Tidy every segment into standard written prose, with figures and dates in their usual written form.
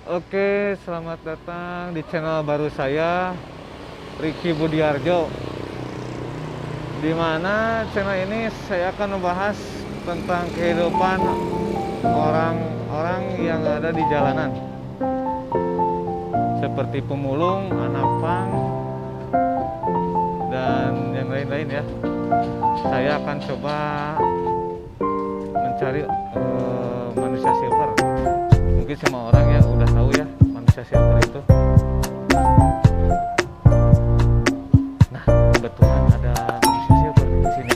Oke, selamat datang di channel baru saya, Ricky Budiarjo. Di mana channel ini saya akan membahas tentang kehidupan orang-orang yang ada di jalanan, seperti pemulung, anak pang, dan yang lain-lain ya. Saya akan coba mencari manusia silver. Mungkin semua orang ya udah tahu ya manusia silver itu. Nah, kebetulan ada manusia silver di sini.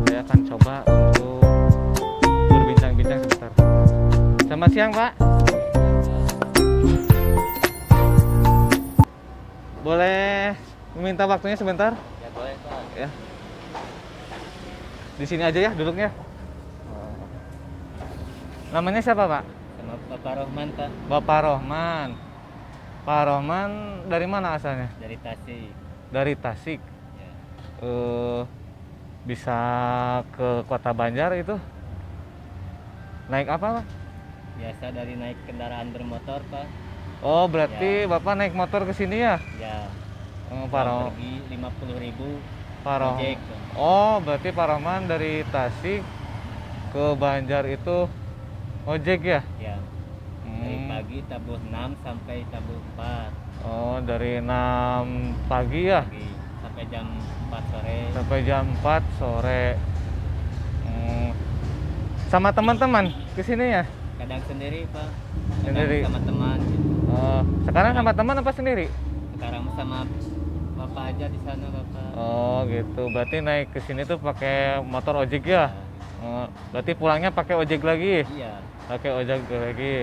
Saya akan coba untuk berbincang-bincang sebentar. Selamat siang, Pak. Boleh meminta waktunya sebentar? Ya boleh Pak. Ya. Di sini aja ya duduknya. Namanya siapa, Pak? Sama Bapak Rohman Pak, Bapak Rohman. Pak Rohman dari mana asalnya? dari Tasik. Dari Tasik. Ya. Bisa ke Kota Banjar itu naik apa, Pak? Biasa dari naik kendaraan bermotor Pak. Oh, berarti Ya. Bapak naik motor ke sini ya? Ya. Pak Pulang pergi 50.000 Pak Roh- ojek. Oh, berarti Pak Rohman dari Tasik ke Banjar itu ojek ya? Ya. Dari Hmm. pagi tabuh 6 sampai tabuh 4 Oh, dari 6 pagi ya pagi sampai jam 4 sore. sampai jam 4 sore. Sama teman-teman ke sini ya? Kadang sendiri Pak. Kadang Sendiri. sama teman gitu. Oh, sekarang sama teman apa sendiri? Sekarang sama Bapak aja di sana Bapak. Oh, gitu. Berarti naik ke sini tuh pakai motor ojek ya? Oh, berarti pulangnya pakai ojek lagi? Iya, Pakai ojek lagi.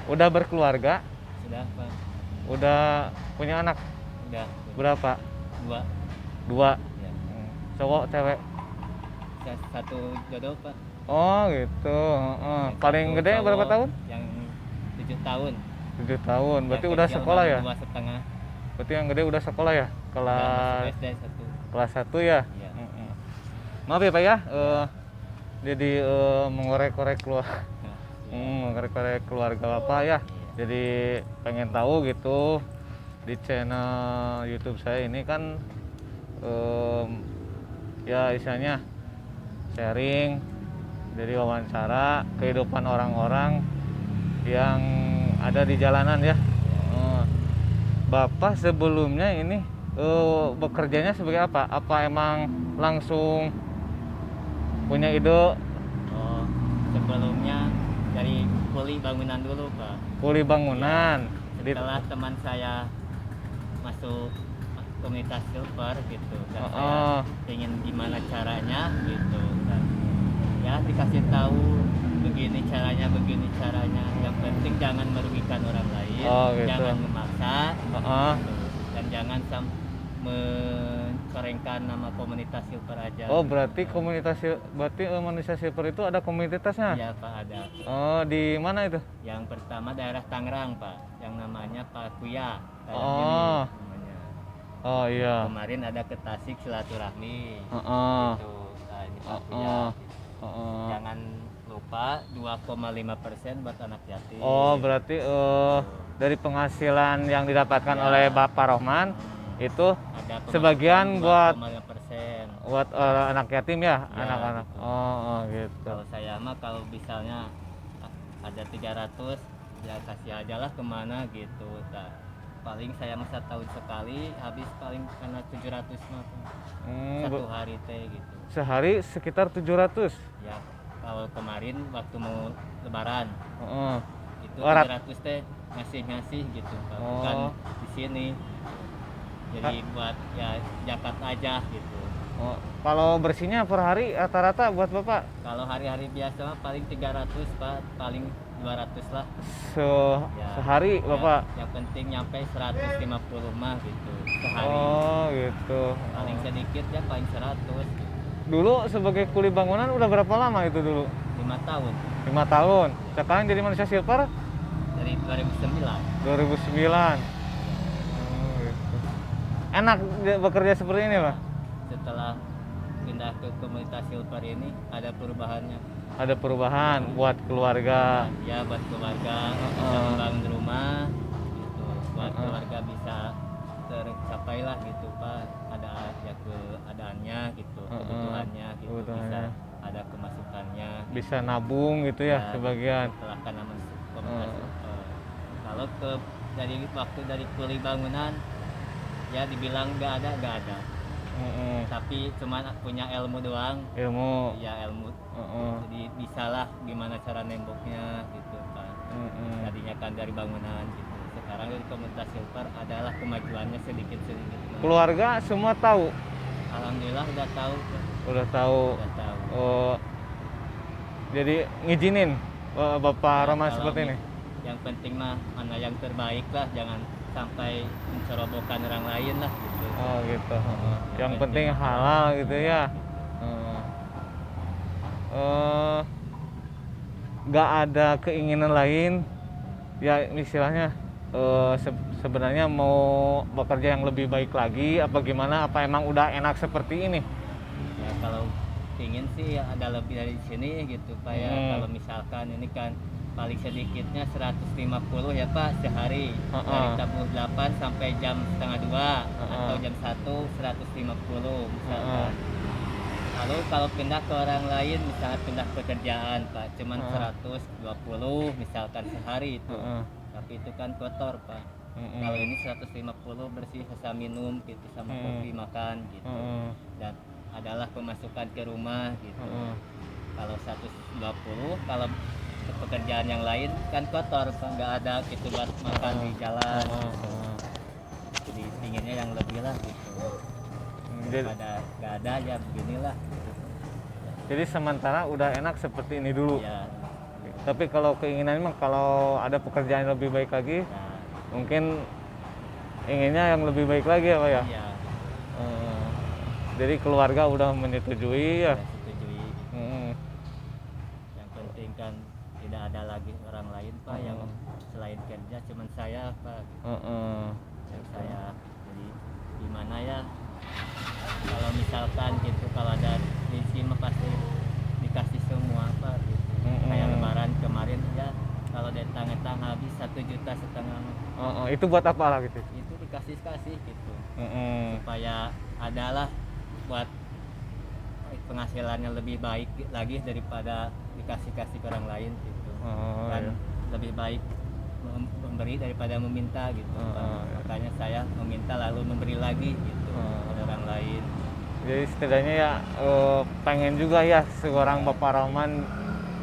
Udah berkeluarga? sudah Pak. Udah punya anak? Udah Berapa? 2. Dua. Ya. Cowok, cewek? Satu jodoh Pak. Oh, gitu. Yang Paling satu gede cowok, berapa tahun? Yang 7 tahun. 7 tahun. Berarti Yang udah kecil sekolah baru ya? 2,5. Berarti yang gede udah sekolah ya? Udah masuk Kelas SD 1. kelas 1 ya? Iya. Maaf ya, Pak ya. Jadi mengorek-korek keluar. Nah, Mengorek-korek keluarga Bapak ya. Jadi pengen tahu gitu di channel YouTube saya ini kan ya istilahnya sharing, jadi wawancara kehidupan orang-orang yang ada di jalanan ya. Bapak sebelumnya ini bekerjanya sebagai apa? Apa emang langsung punya ide Oh, sebelumnya dari kuli bangunan dulu Pak. kuli bangunan? Setelah teman saya masuk komunitas silver gitu, dan Oh. saya ingin gimana caranya gitu. Dan ya dikasih tahu begini caranya. Yang penting jangan merugikan orang lain, Oh, gitu. jangan memaksa, Heeh. gitu. Dan jangan mencorengkan nama komunitas silver aja. Oh, berarti manusia silver itu ada komunitasnya? Ya Pak, ada. Oh, di mana itu? Yang pertama daerah Tangerang Pak, yang namanya Pak Kuya. Oh. Namanya. Oh iya. Kemarin ada ke Tasik silaturahmi. Heeh. Gitu. Nah, ini Pak Kuya. Heeh. Heeh. Jangan lupa 2,5% buat anak yatim. Oh, berarti dari penghasilan yang didapatkan Ya. oleh Bapak Rohman itu Ada sebagian buat 2,5%. anak yatim ya, Ya, anak-anak. gitu. Oh, gitu. Kalau saya mah kalau misalnya ada 300 ya kasih aja lah kemana gitu. Nah, paling saya mah setahun sekali habis paling karena 700 mah satu hari teh gitu. Sehari sekitar 700. Ya kalau kemarin waktu mau lebaran Heeh. itu Warat. 700 teh ngasih gitu Pak. Oh. Bukan di sini. Jadi buat ya zakat aja gitu. Oh, kalau bersihnya per hari rata-rata buat Bapak Kalau hari-hari biasa mah paling 300 Pak, paling 200 lah. Ya, sehari ya, Bapak. yang penting nyampe 150 mah gitu sehari. Oh, gitu. Paling sedikit ya paling 100 gitu. Dulu sebagai kuli bangunan udah berapa lama itu dulu? 5 tahun 5 tahun. Sekarang jadi manusia silver dari 2009. 2009. Oh, gitu. Enak bekerja seperti ini, Pak? Setelah pindah ke komunitas silver ini ada perubahannya. Ada perubahan buat keluarga. Ya buat keluarga bisa Heeh. membangun rumah gitu, buat Heeh. keluarga bisa tercapai lah gitu Pak, ada ya keadaannya gitu, Heeh. kebutuhannya gitu, bisa Kebutuhannya. ada pemasukannya Bisa nabung gitu ya sebagian. setelah kan komunitas Heeh. kalau dari waktu dari kuli bangunan ya dibilang nggak ada, Heeh. tapi cuman punya ilmu doang. Ilmu. Ya ilmu, Heeh. jadi bisalah gimana cara nemboknya gitu kan. Heeh. Tadinya kan dari bangunan gitu, sekarang dari komunitas silver adalah kemajuannya sedikit sedikit. Keluarga semua tahu. Alhamdulillah udah tahu, Udah tahu. udah tahu. Oh, jadi ngizinin Bapak Ya, Roman kalau seperti ini. yang penting mah mana yang terbaik lah, jangan sampai mencerobohkan orang lain lah gitu. Oh gitu. Heeh. Yang Yang penting penting halal gitu ya. gitu. Heeh. Nggak ada keinginan lain ya istilahnya, sebenarnya mau bekerja yang lebih baik lagi apa gimana, apa emang udah enak seperti ini? Ya kalau ingin sih ada lebih dari sini gitu Pak ya. Kalau misalkan ini kan paling sedikitnya 150 ya Pak sehari, dari jam 8 sampai jam setengah 2 atau jam 1 150 misalkan. Lalu kalau pindah ke orang lain, misalnya pindah pekerjaan Pak, cuman 120 misalkan sehari itu. Tapi itu kan kotor Pak. Kalau ini 150 bersih, bisa minum gitu, sama kopi, makan gitu. Dan adalah pemasukan ke rumah gitu. Kalau 120, kalau ke pekerjaan yang lain kan kotor Pak, nggak ada gitu buat makan di jalan gitu. Jadi inginnya yang lebih lah gitu. Nggak ada ya beginilah gitu. Jadi sementara udah enak seperti ini dulu. Ya, Tapi kalau keinginan memang kalau ada pekerjaan yang lebih baik lagi, ya, mungkin inginnya yang lebih baik lagi ya Pak ya. ya, Jadi keluarga udah menyetujui ya. saya setujui gitu. Yang penting kan tidak ada lagi orang lain Pak yang selain kerja, cuman saya Pak. Yang saya jadi gimana ya, kalau misalkan gitu, kalau ada rezeki mah pasti dikasih semua Pak gitu. Kayak lebaran kemarin ya, kalau datang habis 1,5 juta. Itu buat apa lah gitu? Itu dikasih gitu, supaya adalah buat penghasilannya lebih baik lagi daripada dikasih ke orang lain gitu. Dan Iya. lebih baik memberi daripada meminta gitu Pak. Makanya saya meminta lalu memberi lagi gitu pada orang lain. Jadi setidaknya ya pengen juga ya seorang Bapak Roman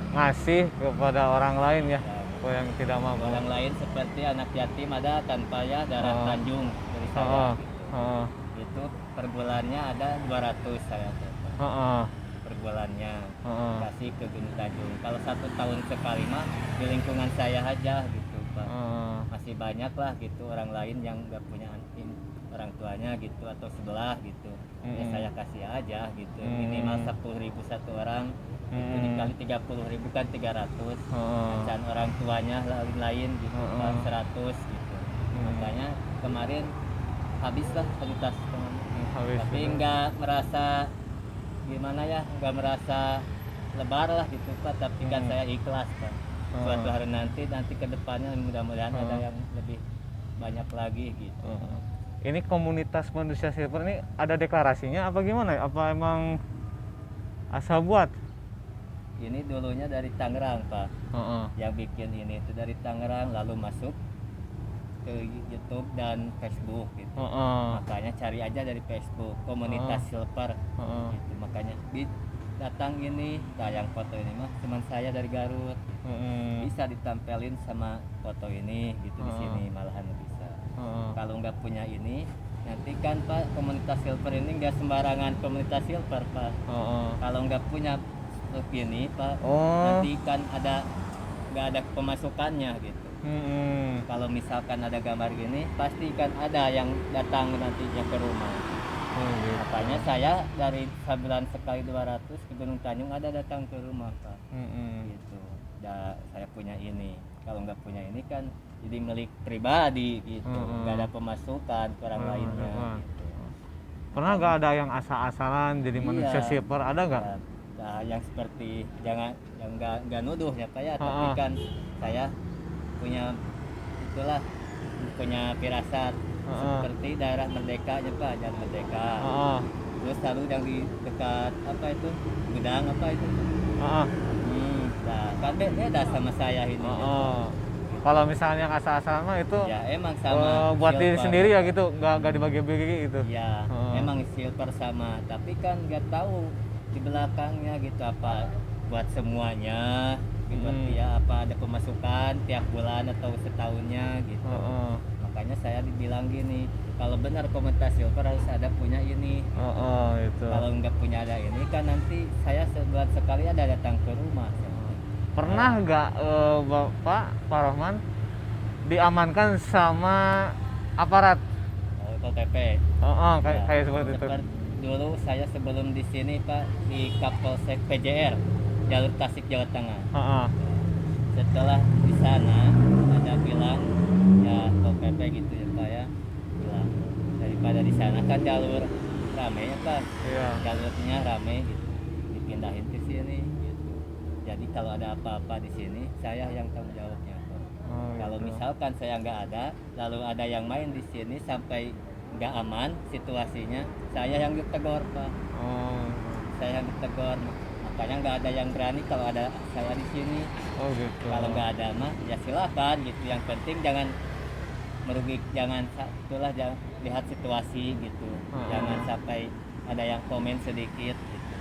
ngasih kepada orang lain ya, yang tidak mampu. Orang lain seperti anak yatim ada tanpa ya darah Tanjung dari saya gitu. Itu per bulannya ada 200 saya per bulannya kasih ke Gunung Tanjung. Kalau 1 tahun sekali mah di lingkungan saya aja gitu Pak. Masih banyak lah gitu orang lain yang nggak punya orang tuanya gitu atau sebelah gitu. Ya saya kasih aja gitu. Minimal 10.000 satu orang. Itu dikali 30.000 kan 300. Dan orang tuanya lain gitu kan 100 gitu. Makanya kemarin habislah sejuta setengah. Tapi nggak merasa gimana ya, nggak merasa lebar lah gitu Pak. Tapi kan saya ikhlas Pak. Suatu hari nanti ke depannya mudah-mudahan ada yang lebih banyak lagi gitu. Ini komunitas manusia silver ini ada deklarasinya apa gimana? Apa emang asal buat? Ini dulunya dari Tangerang Pak. Yang bikin ini itu dari Tangerang, lalu masuk ke YouTube dan Facebook gitu. Makanya cari aja dari Facebook komunitas silver gitu. Makanya datang ini, yang foto ini mah cuman saya dari Garut gitu. Bisa ditampelin sama foto ini gitu di sini malahan bisa. Kalau nggak punya ini nanti kan Pak, komunitas silver ini nggak sembarangan komunitas silver Pak. Kalau nggak punya ini Pak, nanti kan nggak ada pemasukannya gitu. Kalau misalkan ada gambar gini pasti kan ada yang datang nantinya ke rumah. Makanya saya dari sebulan sekali 200 ke Gunung Tanjung ada datang ke rumah Pak. Gitu. Saya punya ini. Kalau nggak punya ini kan jadi milik pribadi gitu. Nggak ada pemasukan ke orang lainnya. Gitu. Pernah nggak ada yang asal-asalan jadi manusia silver, ada nggak? Ya, Nah, yang seperti jangan yang nggak nuduh ya Pak ya, tapi Heeh. kan saya punya itulah punya firasat Heeh. seperti daerah Merdeka aja Pak, Jalan Merdeka. Heeh. Terus lalu yang di dekat apa itu gudang apa itu? Heeh. Nah kan beda sama saya ini. Heeh. Kalau misalnya asal-asalan mah itu Ya emang sama buat diri silver. sendiri ya gitu, nggak dibagi-bagi gitu. Ya Heeh. emang silver sama, tapi kan nggak tahu di belakangnya gitu apa buat semuanya. Berarti ya apa ada pemasukan tiap bulan atau setahunnya gitu. Heeh. Makanya saya dibilang gini, kalau benar komunitas silver harus ada punya ini. Heeh, itu. Kalau nggak punya ada ini kan nanti saya sebulan sekali ada datang ke rumah. Pernah nggak Bapak Pak Rohman diamankan sama aparat? Oh, KTP. Heeh, Ya, kayak seperti itu. Dulu saya sebelum di sini Pak di Kapolsek PJR jalur Tasik Jawa Tengah. Heeh. Setelah di sana ada bilang ya KTP gitu ya Pak ya, bilang daripada di sana kan jalur rame ya Pak, Iya. jalurnya rame gitu, dipindahin ke sini gitu. Jadi kalau ada apa-apa di sini saya yang tanggung jawabnya Pak. Oh, Kalau gitu. misalkan saya nggak ada, lalu ada yang main di sini sampai nggak aman situasinya, saya yang ditegur Pak. Oh. Saya yang ditegur, makanya nggak ada yang berani kalau ada saya di sini. Oh gitu. Kalau nggak ada mah ya silakan gitu. Yang penting jangan jangan itulah jangan lihat situasi gitu. Jangan sampai ada yang komen sedikit gitu.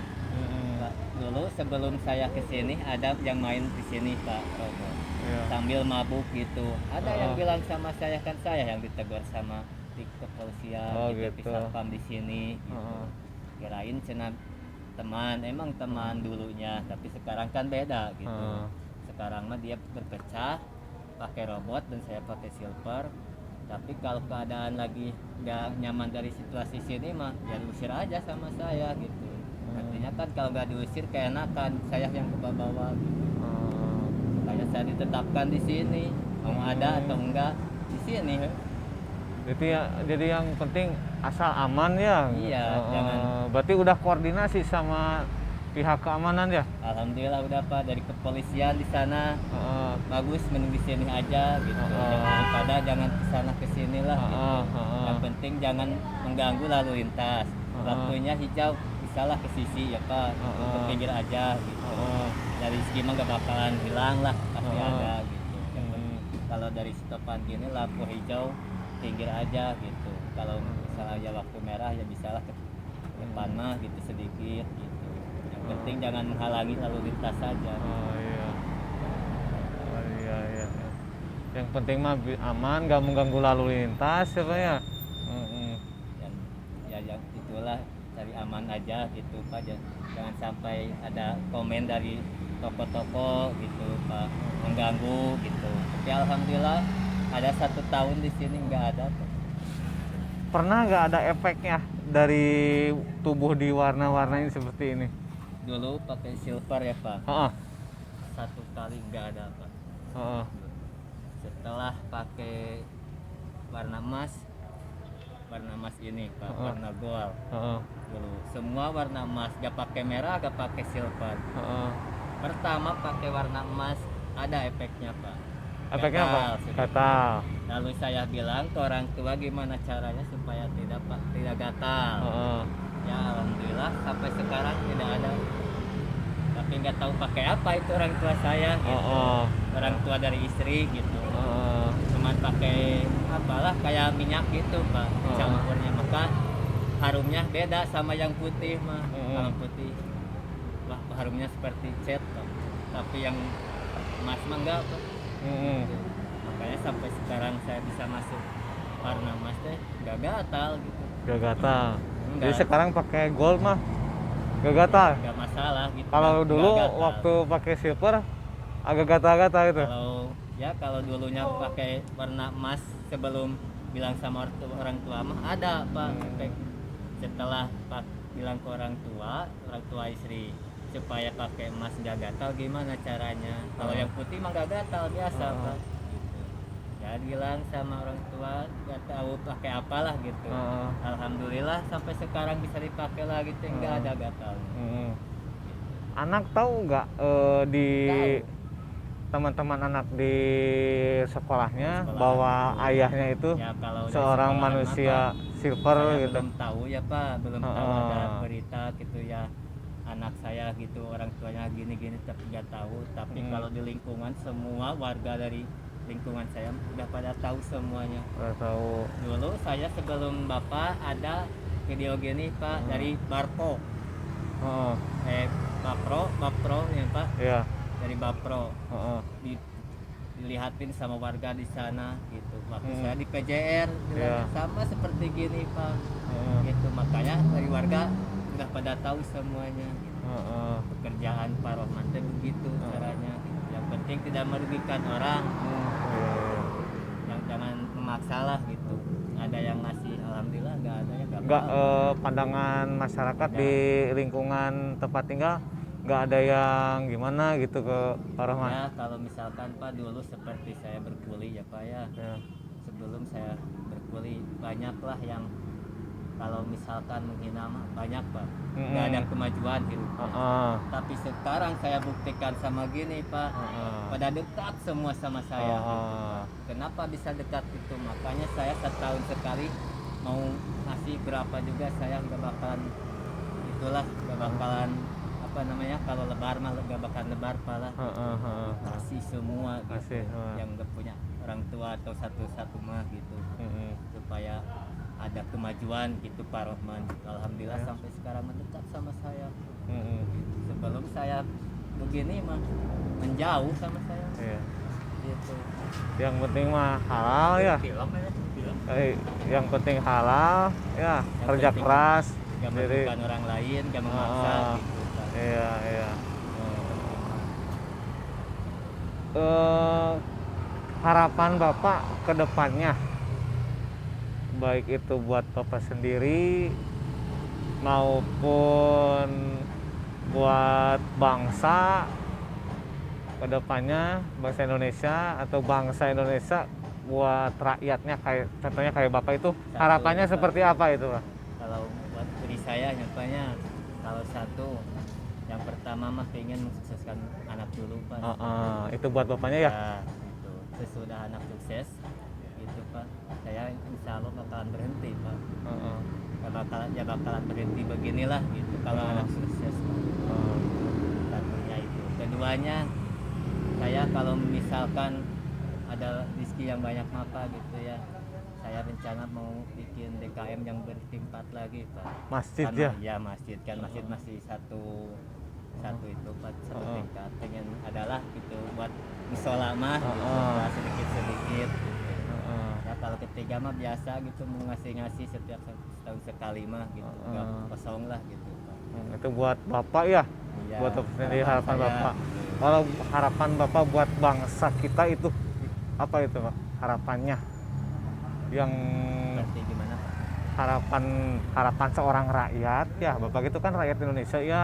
Pak, dulu sebelum saya ke sini ada yang main di sini Pak Romo. Iya. Sambil mabuk gitu. Ada yang Oh. bilang sama saya kan saya yang ditegur sama di kepolisian Oh, gitu, gitu. Satpam di sini gitu. Heeh. Kirain cina teman, emang teman dulunya, tapi sekarang kan beda gitu. Sekarang mah dia berpecah pakai robot dan saya pakai silver. Tapi kalau keadaan lagi nggak nyaman dari situasi sini mah ya diusir aja sama saya gitu. Artinya kan kalau nggak diusir keenakan saya yang ke bawah gitu. Makanya saya ditetapkan di sini, mau ada atau enggak di sini. Jadi yang penting asal aman ya. Iya, jangan. Berarti udah koordinasi sama pihak keamanan ya? Alhamdulillah udah Pak dari kepolisian di sana. Heeh. Bagus mending di sini aja gitu. Daripada jangan ke sana ke sini lah gitu. Yang penting jangan mengganggu lalu lintas. Waktunya hijau bisalah ke sisi ya Pak, ke pinggir aja gitu. Dari segi mah gak bakalan hilang lah, pasti ada gitu. Yang penting kalau dari stopan gini lampu hijau pinggir aja gitu. Kalau misalnya ya waktu merah ya bisalah ke depan mah gitu sedikit gitu. Yang penting jangan menghalangi lalu lintas saja. Oh iya. Oh iya iya. Yang penting mah aman, gak mengganggu lalu lintas ya Pak ya. Dan ya yang itulah cari aman aja gitu Pak. Jangan sampai ada komen dari toko-toko gitu Pak mengganggu gitu. Tapi alhamdulillah ada 1 tahun di sini nggak ada Pak. Pernah nggak ada efeknya dari tubuh diwarna-warnain seperti ini? Dulu pakai silver ya Pak. Heeh. 1 kali nggak ada Pak. Heeh. Setelah pakai warna emas ini Pak, warna gold. Heeh. Dulu semua warna emas, gak pakai merah, gak pakai silver. Heeh. Pertama pakai warna emas ada efeknya Pak. Efeknya apa? Gatal. Gatal. Lalu saya bilang ke orang tua gimana caranya supaya tidak gatal. Heeh. Ya alhamdulillah sampai sekarang tidak ada. Tapi nggak tahu pakai apa itu orang tua saya gitu. Orang tua dari istri gitu. Cuman pakai apalah kayak minyak gitu Pak, campurnya, maka harumnya beda sama yang putih mah. Kalau putih wah harumnya seperti cat Pak. Tapi yang emas mah enggak Pak. Makanya sampai sekarang saya bisa masuk warna emas teh nggak gatal gitu. Gak gatal. Enggak. Jadi sekarang pakai gold mah gak gatal. Nggak masalah gitu. Kalau Nggak dulu gatal. waktu pakai silver agak gatal-gatal itu. Kalau dulunya pakai warna emas sebelum bilang sama orang tua mah ada Pak efek. Setelah Pak bilang ke orang tua istri supaya pakai emas nggak gatal gimana caranya? Kalau yang putih mah nggak gatal biasa Pak. Gitu. Ya bilang sama orang tua nggak tahu pakai apalah gitu. Alhamdulillah sampai sekarang bisa dipakai lagi, nggak ada gatal. Anak tahu nggak di Tahu. teman-teman anak di sekolahnya Sekolahan bahwa gitu. ayahnya itu Ya kalau dari seorang sekolahan mah manusia Pak, silver saya gitu. belum tahu ya Pak, belum tahu ada Heeh. berita gitu ya anak saya gitu orang tuanya gini-gini tapi nggak tahu. Tapi Mm, kalau di lingkungan semua warga dari lingkungan saya udah pada tahu semuanya. nggak tahu. Dulu saya sebelum Bapak ada video gini Pak dari Barpo, Heeh. Bapro ya Pak, Iya. dari Bapro Heeh. dilihatin sama warga di sana gitu. Waktu Hmm. saya di PJR Iya. sama seperti gini Pak, Heeh. gitu. Makanya dari warga udah pada tahu semuanya gitu. Heeh. Pekerjaan Pak Rohman teh begitu caranya gitu. Yang penting tidak merugikan orang, Iya, iya. yang jangan memaksa lah gitu. Ada yang ngasih, alhamdulillah, nggak ada ya nggak Nggak apa-apa. pandangan masyarakat Ya. di lingkungan tempat tinggal nggak ada yang gimana gitu ke Pak Rahman. Ya kalau misalkan Pak dulu seperti saya berkuli ya Pak ya, Ya. sebelum saya berkuli banyaklah yang kalau misalkan menghina mah banyak Pak, nggak ada kemajuan hidupnya. Heeh. Tapi sekarang saya buktikan sama gini Pak, Heeh. pada dekat semua sama saya. Heeh. Kenapa bisa dekat itu? Makanya saya setahun sekali mau ngasih berapa juga saya nggak bakalan itulah, nggak bakalan apa namanya, kalau lebar mah nggak bakalan lebar pala, Heeh, heeh. kasih semua gitu, Kasih semua. yang nggak punya orang tua atau satu-satu mah gitu, Heeh. supaya ada kemajuan gitu Pak Rohman. Alhamdulillah Ya. sampai sekarang mendekat sama saya. Heeh. Sebelum saya begini mah menjauh sama saya Iya. gitu. Yang penting mah halal ya. Film ya, film. Yang penting halal ya, Yang kerja penting keras. Gak Jadi merugikan orang lain, gak memaksa gitu Pak. iya, iya. Eh, harapan Bapak ke depannya, baik itu buat Bapak sendiri maupun buat bangsa ke depannya, bangsa Indonesia atau bangsa Indonesia buat rakyatnya, kayak contohnya kayak Bapak itu harapannya Pak. seperti apa itu Pak? Kalau buat diri saya nyatanya, kalau satu, yang pertama mah pengen mensukseskan anak dulu Pak. Itu buat Bapaknya ya? Gitu. Sesudah anak sukses gitu Pak, saya insya Allah bakalan berhenti Pak. Ya bakalan berhenti beginilah gitu kalau anak sukses Pak. Satunya itu. Keduanya, saya kalau misalkan ada rezeki yang banyak apa gitu ya, saya rencana mau bikin DKM yang bertingkat lagi Pak. Masjid Karena, ya? ya masjid kan, masjid masih satu itu Pak, satu tingkat. Pengen adalah gitu buat musola mah gitu, sedikit gitu. Ya kalau ketiga mah biasa gitu, mau ngasih setiap setahun sekali mah gitu, nggak kosong lah gitu Pak. Itu buat Bapak ya? Iya, Buat sendiri harapan saya, Bapak. gitu. Kalau harapan Bapak buat bangsa kita itu apa itu Pak? Harapannya yang Berarti gimana Pak? harapan seorang rakyat ya, Bapak itu kan rakyat Indonesia ya.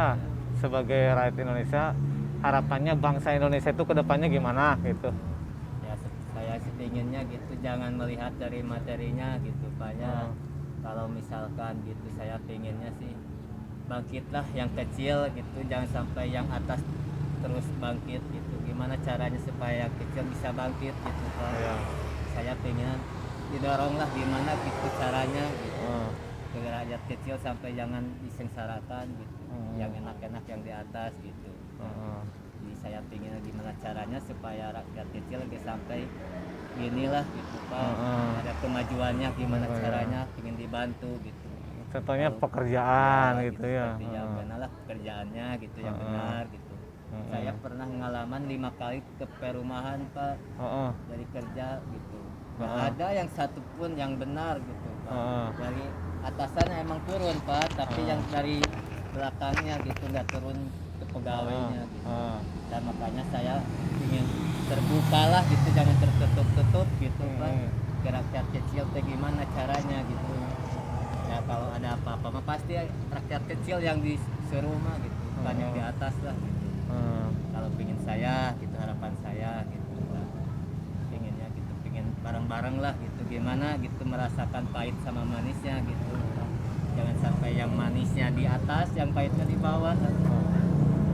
Sebagai rakyat Indonesia, harapannya bangsa Indonesia itu kedepannya gimana gitu? Ya saya sih pinginnya gitu, jangan melihat dari materinya gitu Pak ya. Kalau misalkan gitu, saya pinginnya sih bangkitlah yang kecil gitu, jangan sampai yang atas terus bangkit gitu. Gimana caranya supaya yang kecil bisa bangkit gitu Pak? Ya. Saya pengen didorong lah gimana gitu caranya gitu, ke rakyat kecil sampai jangan disengsarakan gitu, yang enak-enak yang di atas gitu. Jadi saya pengen gimana caranya supaya rakyat kecil gak sampai ginilah gitu Pak. Ada kemajuannya gimana caranya, pengen dibantu gitu. Contohnya Kalau- pekerjaan gitu ya. seperti yang benar lah pekerjaannya gitu, yang benar gitu. Saya pernah pengalaman 5 kali ke perumahan Pak, dari kerja gitu, nggak ada yang satupun yang benar gitu Pak. Dari atasannya emang turun Pak, tapi yang dari belakangnya gitu nggak turun ke pegawainya gitu. Dan makanya saya ingin terbuka lah gitu, jangan tertutup gitu Pak, ke rakyat kecil teh gimana caranya gitu. Ya kalau ada apa-apa mah pasti rakyat kecil yang disuruh mah gitu, bukan yang di atas lah gitu. Kalau pingin saya gitu, harapan saya gitu Pak. Pinginnya gitu, pingin bareng-bareng lah gitu, gimana gitu merasakan pahit sama manisnya gitu. Jangan sampai yang manisnya di atas, yang pahitnya di bawah.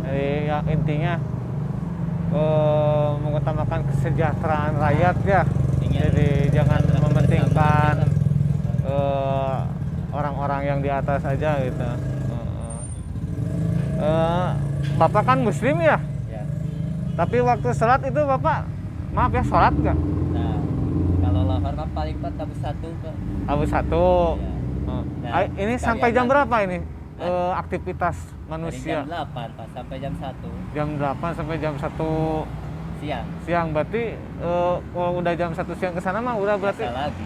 Jadi ya intinya mengutamakan kesejahteraan rakyat ya. Ingin Jadi jangan kesejahteraan mementingkan bersama. orang-orang yang di atas aja gitu. Eh, Bapak kan muslim ya, Ya. tapi waktu sholat itu Bapak, maaf ya, sholat nggak? Nah, kalau lohor mah paling 4 habis 1 Pak. Abu satu. Iya. Oh. Nah, Ini sekalian sampai jam nanti. berapa ini aktivitas Dari manusia? jam 8 Pak sampai jam 1 Jam 8 sampai jam 1 siang. siang. Berarti kalau udah jam 1 siang ke sana mah udah berarti. Biasa lagi.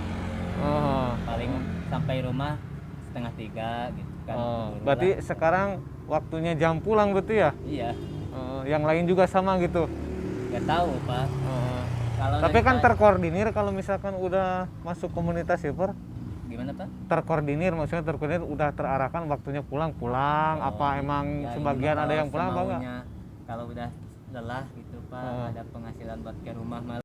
Oh. Paling sampai rumah setengah 3 gitu kan. Oh, Baru berarti lah. sekarang waktunya jam pulang berarti ya? Iya, Yang lain juga sama gitu. nggak tahu Pak. Kalau Tapi dari kan Pak- terkoordinir kalau misalkan udah masuk komunitas shipper, gimana Pak? terkoordinir, maksudnya terkoordinir udah terarahkan waktunya pulang Oh, apa emang ya, ini sebagian mah ada kalau yang pulang apa enggak? semaunya. Kalau udah lelah gitu Pak, Oh. ada penghasilan buat ke rumah malah